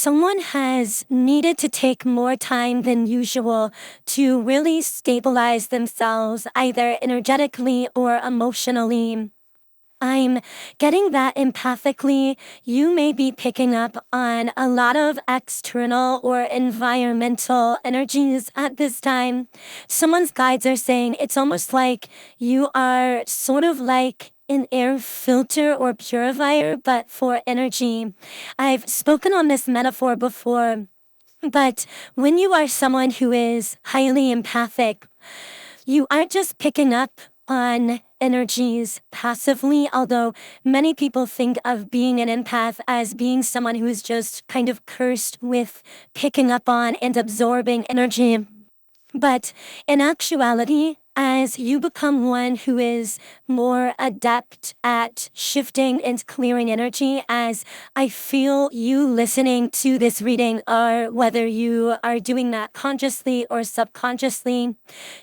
someone has needed to take more time than usual to really stabilize themselves, either energetically or emotionally. I'm getting that empathically. You may be picking up on a lot of external or environmental energies at this time. Someone's guides are saying it's almost like you are sort of like an air filter or purifier, but for energy. I've spoken on this metaphor before, but when you are someone who is highly empathic, you aren't just picking up on energies passively, although many people think of being an empath as being someone who is just kind of cursed with picking up on and absorbing energy. But in actuality, as you become one who is more adept at shifting and clearing energy, as I feel you listening to this reading, or whether you are doing that consciously or subconsciously,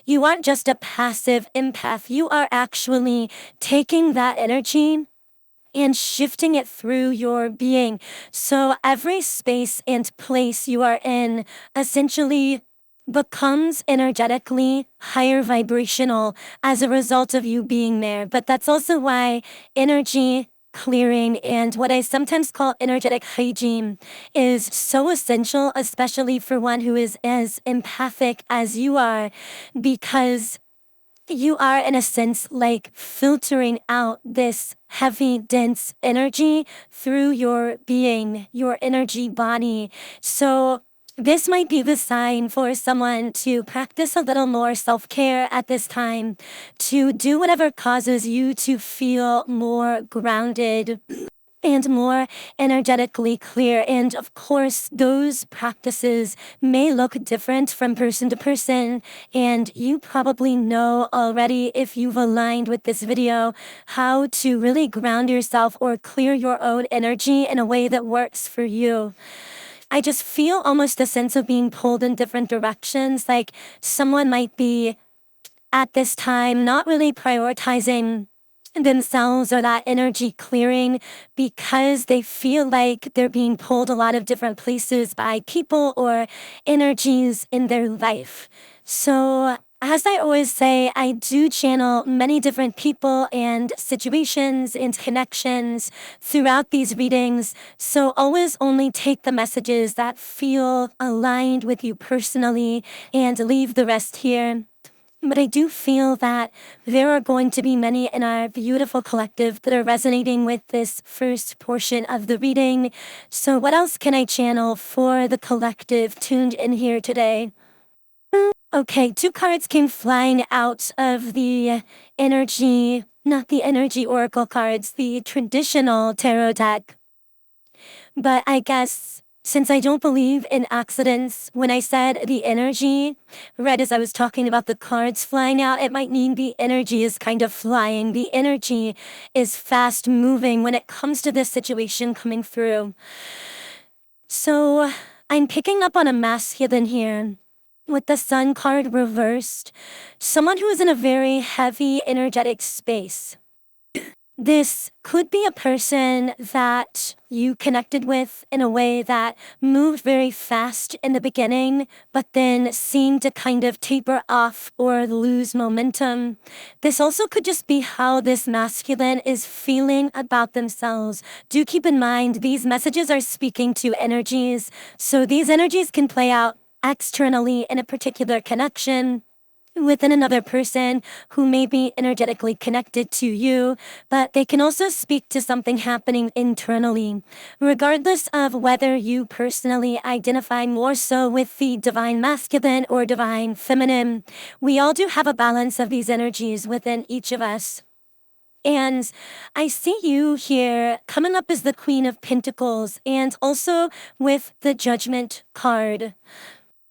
you aren't just a passive empath. You are actually taking that energy and shifting it through your being. So every space and place you are in essentially becomes energetically higher vibrational as a result of you being there. But that's also why energy clearing and what I sometimes call energetic hygiene is so essential, especially for one who is as empathic as you are, because you are, in a sense, like filtering out this heavy, dense energy through your being, your energy body. So this might be the sign for someone to practice a little more self-care at this time, to do whatever causes you to feel more grounded and more energetically clear. And of course, those practices may look different from person to person. And you probably know already, if you've aligned with this video, how to really ground yourself or clear your own energy in a way that works for you. I just feel almost a sense of being pulled in different directions. Like someone might be at this time not really prioritizing themselves or that energy clearing because they feel like they're being pulled a lot of different places by people or energies in their life. So as I always say, I do channel many different people and situations and connections throughout these readings. So always only take the messages that feel aligned with you personally and leave the rest here. But I do feel that there are going to be many in our beautiful collective that are resonating with this first portion of the reading. So what else can I channel for the collective tuned in here today? Okay, 2 cards came flying out of the energy, not the energy oracle cards, the traditional tarot deck. But I guess since I don't believe in accidents, when I said the energy, right as I was talking about the cards flying out, it might mean the energy is kind of flying. The energy is fast moving when it comes to this situation coming through. So I'm picking up on a masculine here with the Sun card reversed. Someone who is in a very heavy energetic space. This could be a person that you connected with in a way that moved very fast in the beginning, but then seemed to kind of taper off or lose momentum. This also could just be how this masculine is feeling about themselves. Do keep in mind, these messages are speaking to energies, so these energies can play out externally in a particular connection within another person who may be energetically connected to you, but they can also speak to something happening internally. Regardless of whether you personally identify more so with the divine masculine or divine feminine, we all do have a balance of these energies within each of us. And I see you here coming up as the Queen of Pentacles and also with the Judgment card.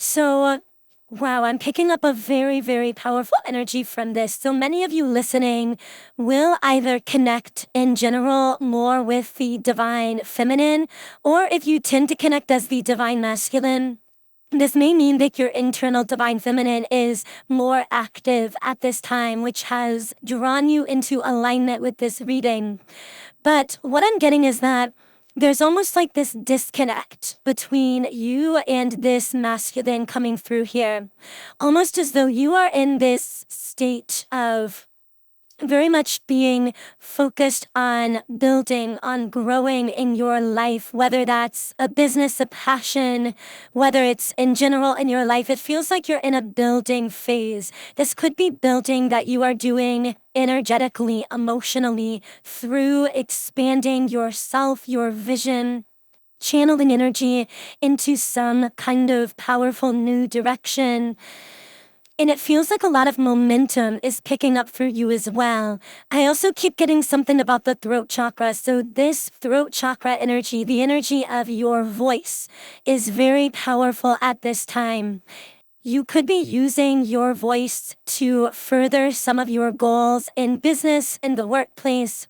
So wow, I'm picking up a very, very powerful energy from this. So many of you listening will either connect in general more with the divine feminine, or if you tend to connect as the divine masculine, this may mean that your internal divine feminine is more active at this time, which has drawn you into alignment with this reading. But what I'm getting is that there's almost like this disconnect between you and this masculine coming through here. Almost as though you are in this state of very much being focused on building, on growing in your life, whether that's a business, a passion, whether it's in general in your life. It feels like you're in a building phase. This could be building that you are doing energetically, emotionally, through expanding yourself, your vision, channeling energy into some kind of powerful new direction. And it feels like a lot of momentum is picking up for you as well. I also keep getting something about the throat chakra. So this throat chakra energy, the energy of your voice, is very powerful at this time. You could be using your voice to further some of your goals in business, in the workplace.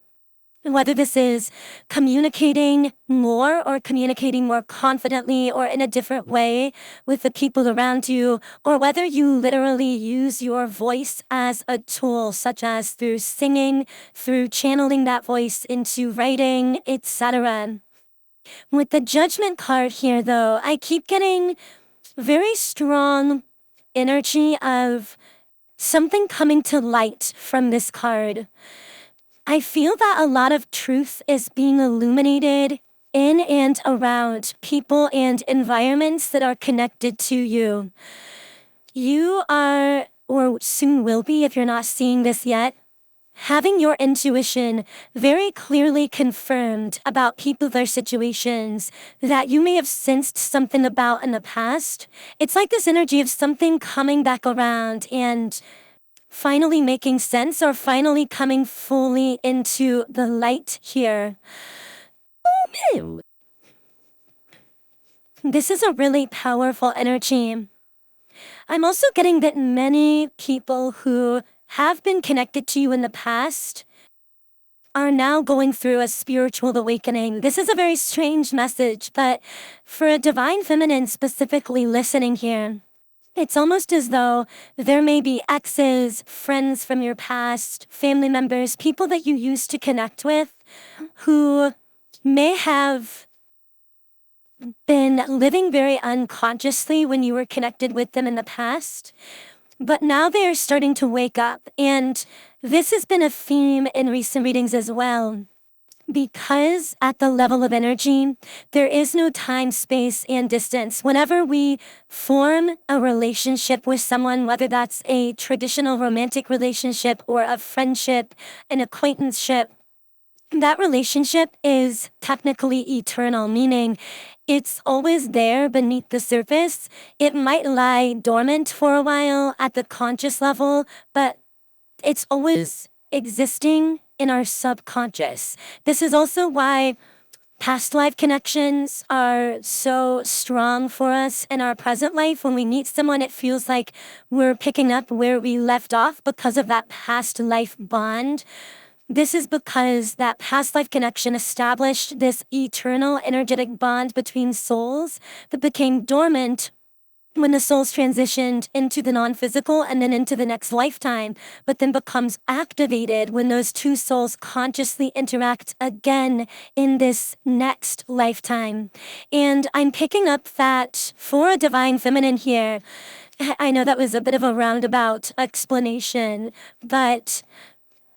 Whether this is communicating more or communicating more confidently or in a different way with the people around you, or whether you literally use your voice as a tool, such as through singing, through channeling that voice into writing, etc. With the Judgment card here, though, I keep getting very strong energy of something coming to light from this card. I feel that a lot of truth is being illuminated in and around people and environments that are connected to you. You are, or soon will be if you're not seeing this yet, having your intuition very clearly confirmed about people, their situations that you may have sensed something about in the past. It's like this energy of something coming back around and finally making sense, or finally coming fully into the light here. This is a really powerful energy. I'm also getting that many people who have been connected to you in the past are now going through a spiritual awakening. This is a very strange message, but for a divine feminine specifically listening here, it's almost as though there may be exes, friends from your past, family members, people that you used to connect with who may have been living very unconsciously when you were connected with them in the past. But now they are starting to wake up. And this has been a theme in recent readings as well. Because at the level of energy, there is no time, space, and distance. Whenever we form a relationship with someone, whether that's a traditional romantic relationship or a friendship, an acquaintanceship, that relationship is technically eternal, meaning it's always there beneath the surface. It might lie dormant for a while at the conscious level, but it's always existing in our subconscious. This is also why past life connections are so strong for us in our present life. When we meet someone, it feels like we're picking up where we left off because of that past life bond. This is because that past life connection established this eternal energetic bond between souls that became dormant when the souls transitioned into the non-physical and then into the next lifetime, but then becomes activated when those two souls consciously interact again in this next lifetime. And I'm picking up that for a divine feminine here, I know that was a bit of a roundabout explanation, but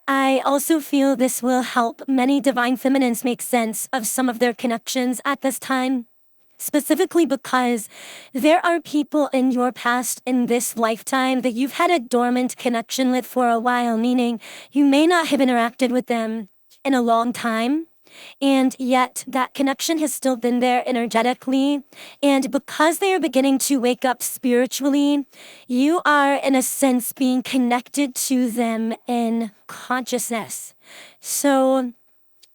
I also feel this will help many divine feminines make sense of some of their connections at this time. Specifically because there are people in your past in this lifetime that you've had a dormant connection with for a while, meaning you may not have interacted with them in a long time, and yet that connection has still been there energetically. And because they are beginning to wake up spiritually, you are, in a sense, being connected to them in consciousness. So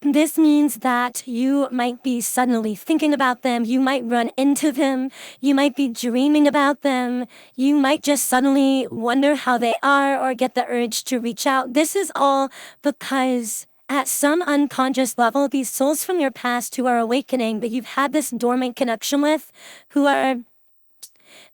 this means that you might be suddenly thinking about them, you might run into them, you might be dreaming about them, you might just suddenly wonder how they are or get the urge to reach out. This is all because at some unconscious level, these souls from your past who are awakening that you've had this dormant connection with, who are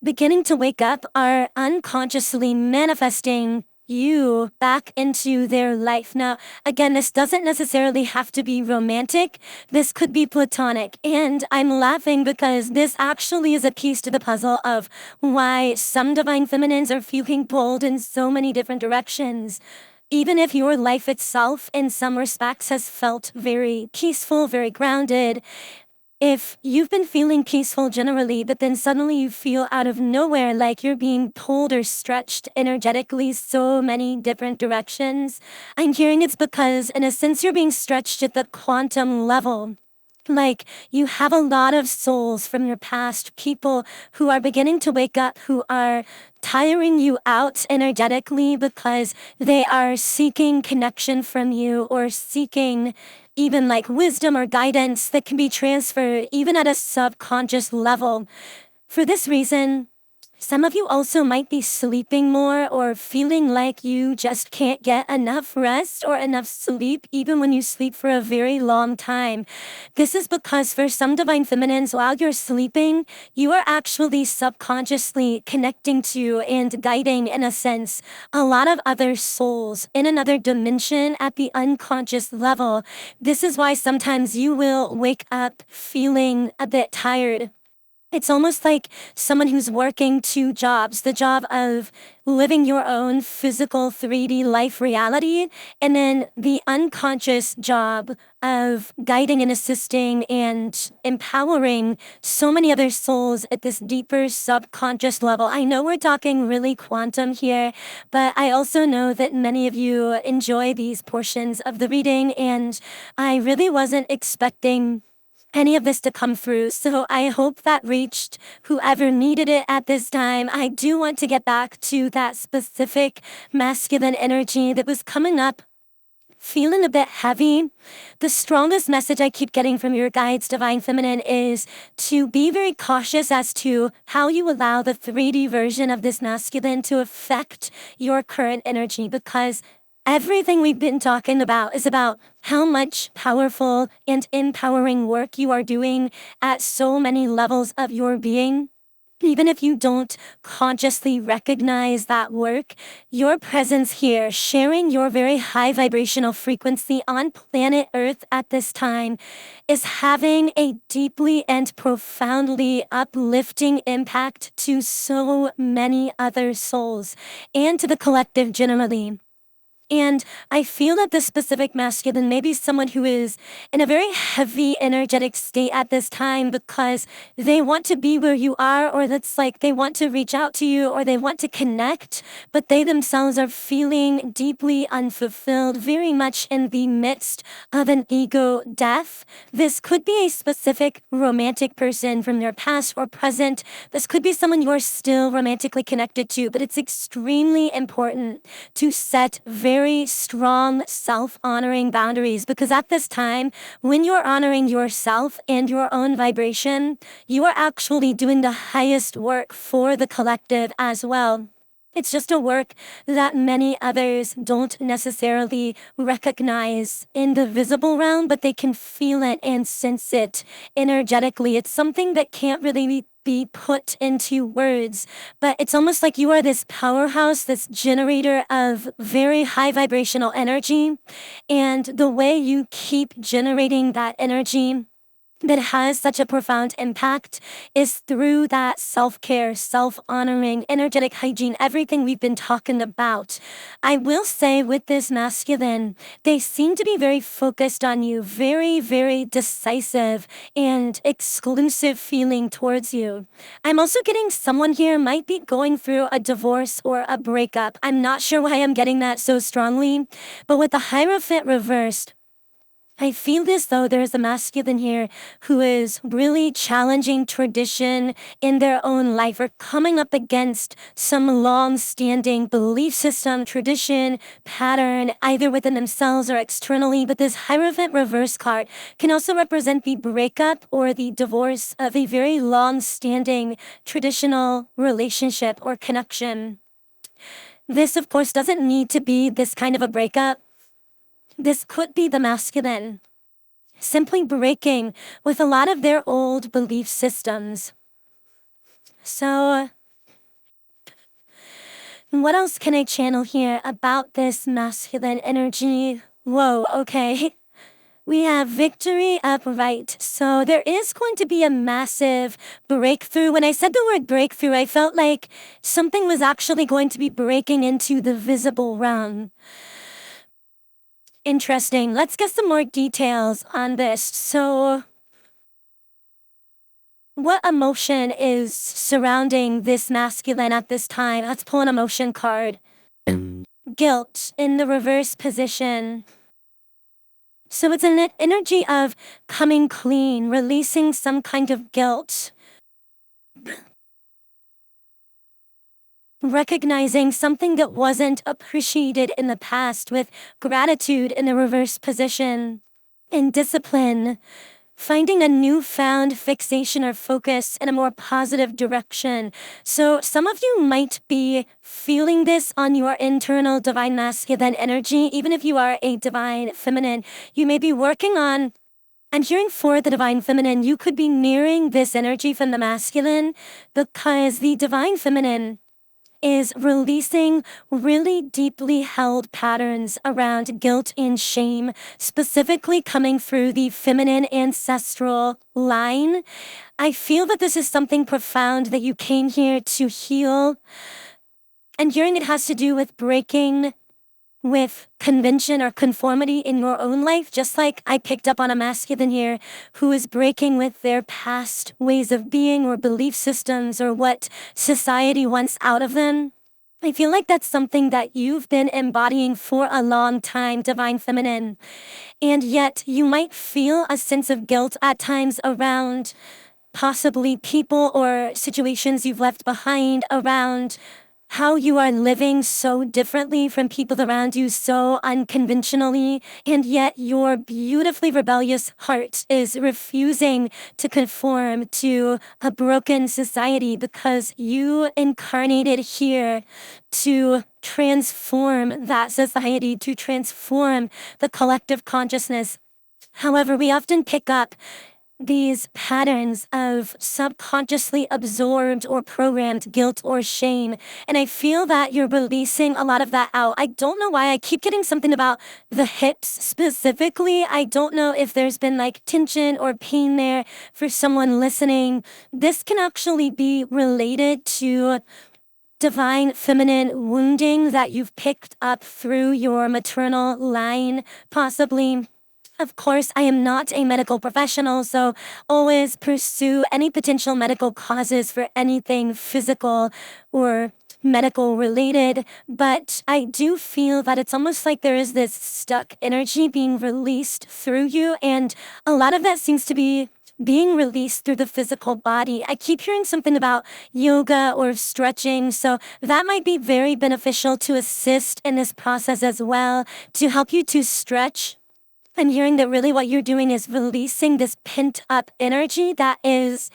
beginning to wake up, are unconsciously manifesting you back into their life. Now, again, this doesn't necessarily have to be romantic. This could be platonic. And I'm laughing because this actually is a piece to the puzzle of why some divine feminines are feeling pulled in so many different directions. Even if your life itself, in some respects, has felt very peaceful, very grounded, if you've been feeling peaceful generally, but then suddenly you feel out of nowhere like you're being pulled or stretched energetically so many different directions, I'm hearing it's because, in a sense, you're being stretched at the quantum level. Like, you have a lot of souls from your past, people who are beginning to wake up, who are tiring you out energetically because they are seeking connection from you or seeking even like wisdom or guidance that can be transferred even at a subconscious level. For this reason, some of you also might be sleeping more or feeling like you just can't get enough rest or enough sleep even when you sleep for a very long time. This is because for some divine feminines, while you're sleeping, you are actually subconsciously connecting to and guiding, in a sense, a lot of other souls in another dimension at the unconscious level. This is why sometimes you will wake up feeling a bit tired. It's almost like someone who's working two jobs, the job of living your own physical 3D life reality, and then the unconscious job of guiding and assisting and empowering so many other souls at this deeper subconscious level. I know we're talking really quantum here, but I also know that many of you enjoy these portions of the reading, and I really wasn't expecting any of this to come through. So I hope that reached whoever needed it at this time. I do want to get back to that specific masculine energy that was coming up, feeling a bit heavy. The strongest message I keep getting from your guides, Divine Feminine, is to be very cautious as to how you allow the 3D version of this masculine to affect your current energy, because everything we've been talking about is about how much powerful and empowering work you are doing at so many levels of your being. Even if you don't consciously recognize that work, your presence here, sharing your very high vibrational frequency on planet Earth at this time, is having a deeply and profoundly uplifting impact to so many other souls and to the collective generally. And I feel that this specific masculine may be someone who is in a very heavy energetic state at this time because they want to be where you are, or that's like they want to reach out to you, or they want to connect, but they themselves are feeling deeply unfulfilled, very much in the midst of an ego death. This could be a specific romantic person from their past or present. This could be someone you're still romantically connected to, but it's extremely important to set very strong self-honoring boundaries, because at this time, when you're honoring yourself and your own vibration, you are actually doing the highest work for the collective as well. It's just a work that many others don't necessarily recognize in the visible realm, but they can feel it and sense it energetically. It's something that can't really be put into words, but it's almost like you are this powerhouse, this generator of very high vibrational energy. And the way you keep generating that energy that has such a profound impact is through that self-care, self-honoring, energetic hygiene, everything we've been talking about. I will say with this masculine, they seem to be very focused on you, very, very decisive and exclusive feeling towards you. I'm also getting someone here might be going through a divorce or a breakup. I'm not sure why I'm getting that so strongly, but with the Hierophant reversed, I feel as though there's a masculine here who is really challenging tradition in their own life, or coming up against some long-standing belief system, tradition, pattern, either within themselves or externally. But this Hierophant reverse card can also represent the breakup or the divorce of a very long-standing traditional relationship or connection. This, of course, doesn't need to be this kind of a breakup. This could be the masculine simply breaking with a lot of their old belief systems. So What else can I channel here about this masculine energy? Whoa, okay. We have victory upright. So there is going to be a massive breakthrough. When I said the word breakthrough, I felt like something was actually going to be breaking into the visible realm. Interesting. Let's get some more details on this. So what emotion is surrounding this masculine at this time? Let's pull an emotion card. Guilt in the reverse position. So it's an energy of coming clean, releasing some kind of guilt. Recognizing something that wasn't appreciated in the past with gratitude in the reverse position. In discipline, finding a newfound fixation or focus in a more positive direction. So some of you might be feeling this on your internal divine masculine energy. Even if you are a divine feminine, you may be working on, I'm hearing for the divine feminine, you could be nearing this energy from the masculine because the divine feminine is releasing really deeply held patterns around guilt and shame, specifically coming through the feminine ancestral line. I feel that this is something profound that you came here to heal. And hearing it has to do with breaking with convention or conformity in your own life, just like I picked up on a masculine here who is breaking with their past ways of being or belief systems or what society wants out of them. I feel like that's something that you've been embodying for a long time, divine feminine. And yet you might feel a sense of guilt at times around possibly people or situations you've left behind, around how you are living so differently from people around you, so unconventionally, and yet your beautifully rebellious heart is refusing to conform to a broken society because you incarnated here to transform that society, to transform the collective consciousness. However, we often pick up these patterns of subconsciously absorbed or programmed guilt or shame. And I feel that you're releasing a lot of that out. I don't know why I keep getting something about the hips specifically. I don't know if there's been like tension or pain there for someone listening. This can actually be related to divine feminine wounding that you've picked up through your maternal line, possibly. Of course, I am not a medical professional, so always pursue any potential medical causes for anything physical or medical related. But I do feel that it's almost like there is this stuck energy being released through you, and a lot of that seems to be being released through the physical body. I keep hearing something about yoga or stretching, so that might be very beneficial to assist in this process as well, to help you to stretch. I'm hearing that really what you're doing is releasing this pent up energy that is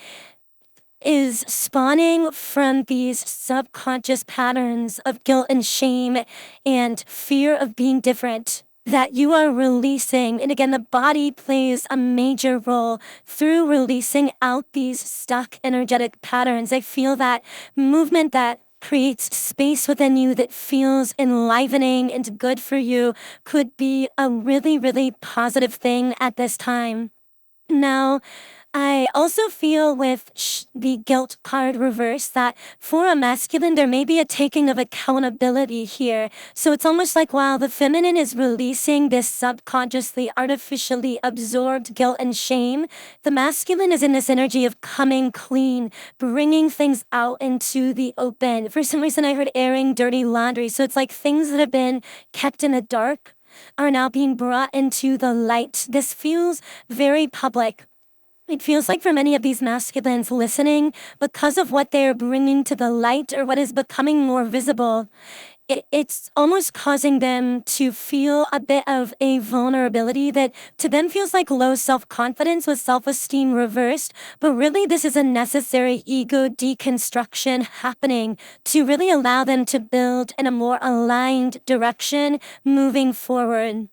spawning from these subconscious patterns of guilt and shame and fear of being different that you are releasing. And again, the body plays a major role through releasing out these stuck energetic patterns. I feel that movement that creates space within you that feels enlivening and good for you could be a really, really positive thing at this time. Now, I also feel with the guilt card reverse that for a masculine, there may be a taking of accountability here. So it's almost like while the feminine is releasing this subconsciously, artificially absorbed guilt and shame, the masculine is in this energy of coming clean, bringing things out into the open. For some reason, I heard airing dirty laundry. So it's like things that have been kept in the dark are now being brought into the light. This feels very public. It feels like for many of these masculines listening, because of what they're bringing to the light or what is becoming more visible, it's almost causing them to feel a bit of a vulnerability that to them feels like low self-confidence with self-esteem reversed. But really, this is a necessary ego deconstruction happening to really allow them to build in a more aligned direction moving forward.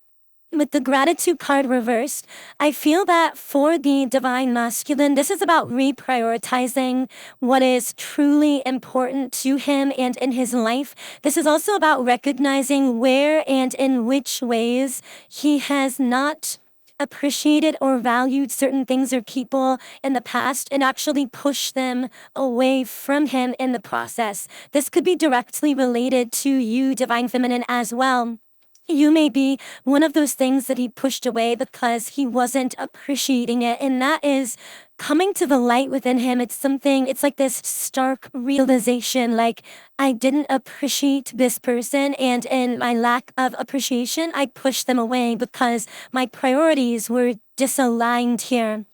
With the gratitude card reversed, I feel that for the divine masculine, this is about reprioritizing what is truly important to him and in his life. This is also about recognizing where and in which ways he has not appreciated or valued certain things or people in the past and actually push them away from him in the process. This could be directly related to you, divine feminine, as well. You may be one of those things that he pushed away because he wasn't appreciating it. And that is coming to the light within him. It's like this stark realization, like, I didn't appreciate this person. And in my lack of appreciation, I pushed them away because my priorities were disaligned here.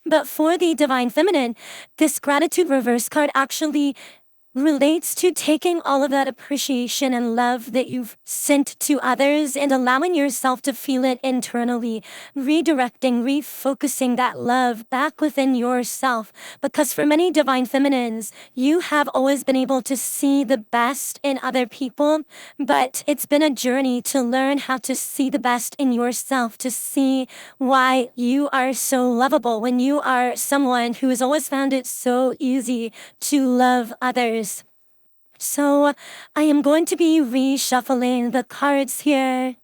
But for the divine feminine, this gratitude reverse card actually relates to taking all of that appreciation and love that you've sent to others and allowing yourself to feel it internally, redirecting, refocusing that love back within yourself. Because for many divine feminines, you have always been able to see the best in other people, but it's been a journey to learn how to see the best in yourself, to see why you are so lovable when you are someone who has always found it so easy to love others. So I am going to be reshuffling the cards here.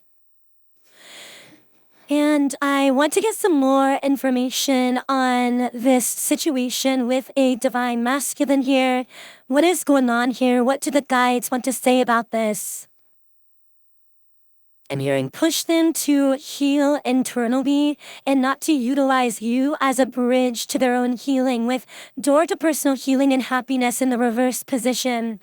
And I want to get some more information on this situation with a divine masculine here. What is going on here? What do the guides want to say about this? I'm hearing push them to heal internally and not to utilize you as a bridge to their own healing, with door to personal healing and happiness in the reverse position.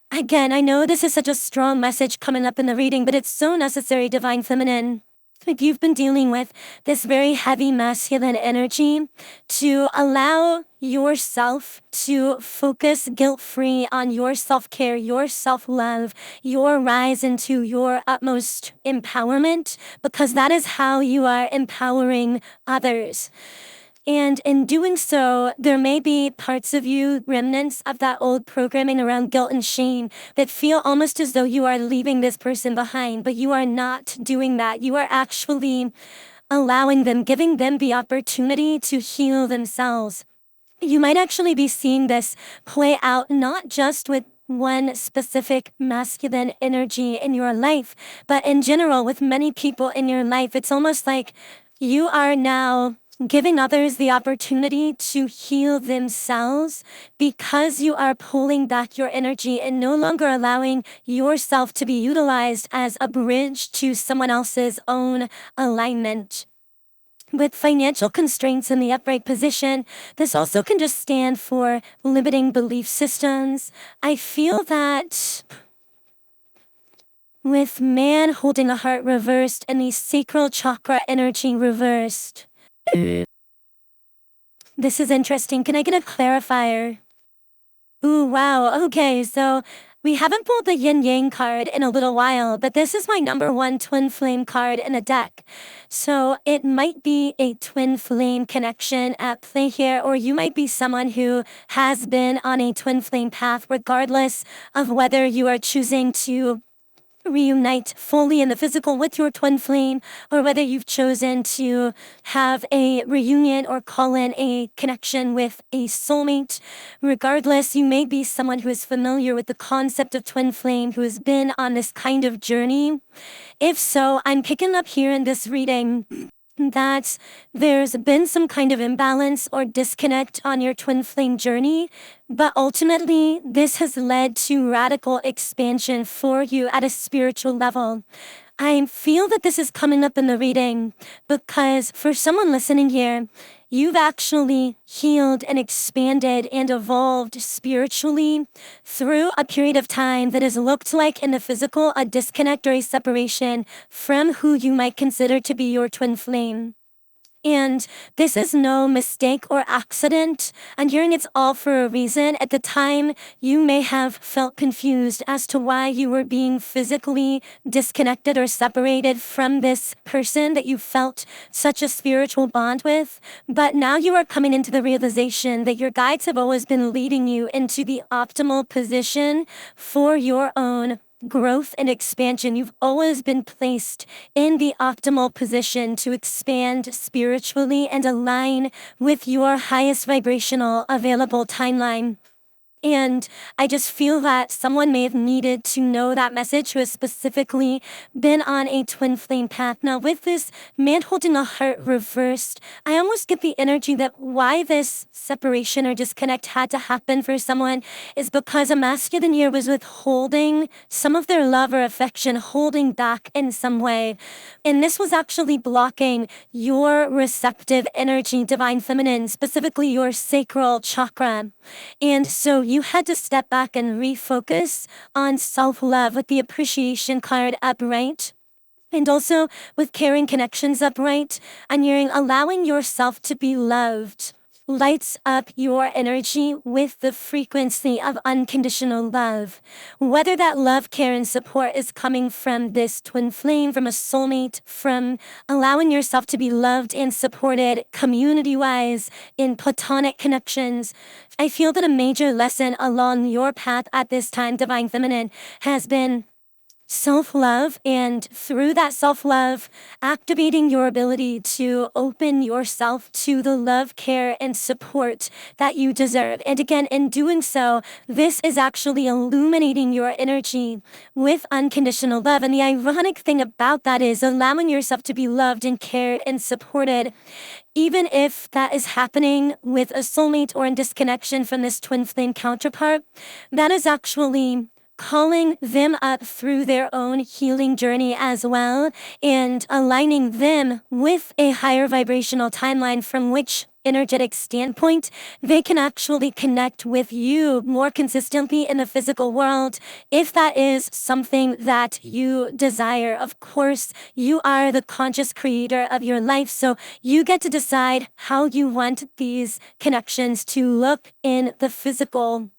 Again, I know this is such a strong message coming up in the reading, but it's so necessary, divine feminine. If you've been dealing with this very heavy masculine energy, to allow yourself to focus guilt-free on your self-care, your self-love, your rise into your utmost empowerment, because that is how you are empowering others. And in doing so, there may be parts of you, remnants of that old programming around guilt and shame, that feel almost as though you are leaving this person behind, but you are not doing that. You are actually allowing them, giving them the opportunity to heal themselves. You might actually be seeing this play out not just with one specific masculine energy in your life, but in general with many people in your life. It's almost like you are now giving others the opportunity to heal themselves because you are pulling back your energy and no longer allowing yourself to be utilized as a bridge to someone else's own alignment. With financial constraints in the upright position, this also can just stand for limiting belief systems. I feel that with man holding a heart reversed and the sacral chakra energy reversed. This is interesting. Can I get a clarifier? Ooh, wow. Okay, so we haven't pulled the yin yang card in a little while, but this is my number one twin flame card in a deck. So it might be a twin flame connection at play here, or you might be someone who has been on a twin flame path, regardless of whether you are choosing to reunite fully in the physical with your twin flame, or whether you've chosen to have a reunion or call in a connection with a soulmate. Regardless, you may be someone who is familiar with the concept of twin flame, who has been on this kind of journey. If so, I'm picking up here in this reading that there's been some kind of imbalance or disconnect on your twin flame journey, but ultimately this has led to radical expansion for you at a spiritual level. I feel that this is coming up in the reading because for someone listening here, you've actually healed and expanded and evolved spiritually through a period of time that has looked like in the physical a disconnect or a separation from who you might consider to be your twin flame. And this is no mistake or accident. I'm hearing it's all for a reason. At the time, you may have felt confused as to why you were being physically disconnected or separated from this person that you felt such a spiritual bond with. But now you are coming into the realization that your guides have always been leading you into the optimal position for your own growth and expansion. You've always been placed in the optimal position to expand spiritually and align with your highest vibrational available timeline. And I just feel that someone may have needed to know that message who has specifically been on a twin flame path. Now, with this man holding a heart reversed, I almost get the energy that why this separation or disconnect had to happen for someone is because a masculine here was withholding some of their love or affection, holding back in some way. And this was actually blocking your receptive energy, divine feminine, specifically your sacral chakra. And so you had to step back and refocus on self-love with the appreciation card upright. And also with caring connections upright, and you're allowing yourself to be loved. Lights up your energy with the frequency of unconditional love. Whether that love, care, and support is coming from this twin flame, from a soulmate, from allowing yourself to be loved and supported community-wise in platonic connections. I feel that a major lesson along your path at this time, Divine Feminine, has been self-love, and through that self-love, activating your ability to open yourself to the love, care, and support that you deserve. And again, in doing so, this is actually illuminating your energy with unconditional love. And the ironic thing about that is allowing yourself to be loved and cared and supported, even if that is happening with a soulmate or in disconnection from this twin flame counterpart, that is actually calling them up through their own healing journey as well, and aligning them with a higher vibrational timeline from which energetic standpoint they can actually connect with you more consistently in the physical world, if that is something that you desire. Of course, you are the conscious creator of your life, so you get to decide how you want these connections to look in the physical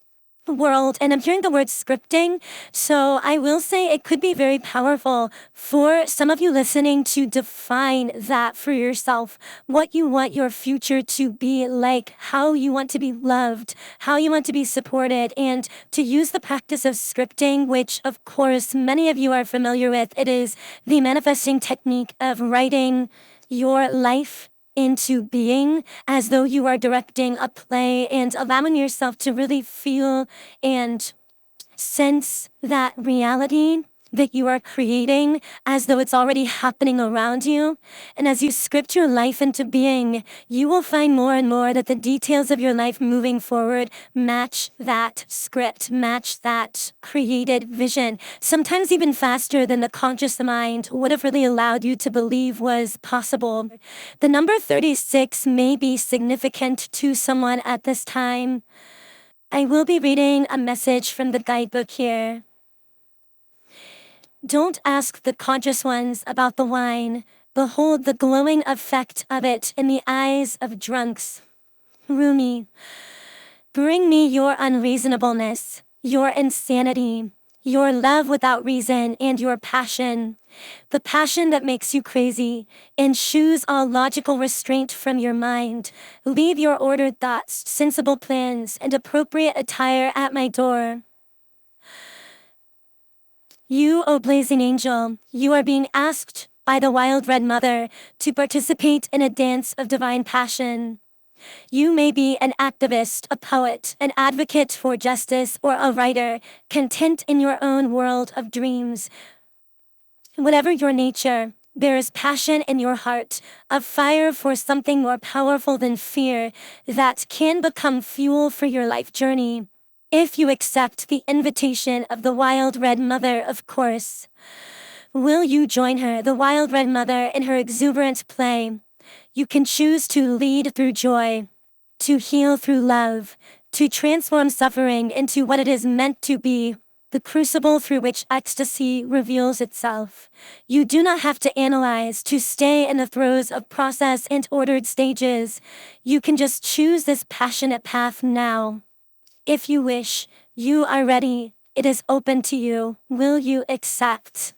world. And I'm hearing the word scripting, so I will say it could be very powerful for some of you listening to define that for yourself, what you want your future to be like, how you want to be loved, how you want to be supported, and to use the practice of scripting, which of course many of you are familiar with. It is the manifesting technique of writing your life into being as though you are directing a play, and allowing yourself to really feel and sense that reality that you are creating as though it's already happening around you. And as you script your life into being, you will find more and more that the details of your life moving forward match that script, match that created vision, sometimes even faster than the conscious mind would have really allowed you to believe was possible. The number 36 may be significant to someone at this time. I will be reading a message from the guidebook here. Don't ask the conscious ones about the wine. Behold the glowing effect of it in the eyes of drunks. Rumi, bring me your unreasonableness, your insanity, your love without reason, and your passion. The passion that makes you crazy, and shoos all logical restraint from your mind. Leave your ordered thoughts, sensible plans, and appropriate attire at my door. You, O blazing angel, you are being asked by the wild red mother to participate in a dance of divine passion. You may be an activist, a poet, an advocate for justice, or a writer, content in your own world of dreams. Whatever your nature, there is passion in your heart, a fire for something more powerful than fear that can become fuel for your life journey. If you accept the invitation of the wild red mother, of course. Will you join her, the wild red mother, in her exuberant play? You can choose to lead through joy, to heal through love, to transform suffering into what it is meant to be, the crucible through which ecstasy reveals itself. You do not have to analyze, to stay in the throes of process and ordered stages. You can just choose this passionate path now. If you wish, you are ready. It is open to you. Will you accept?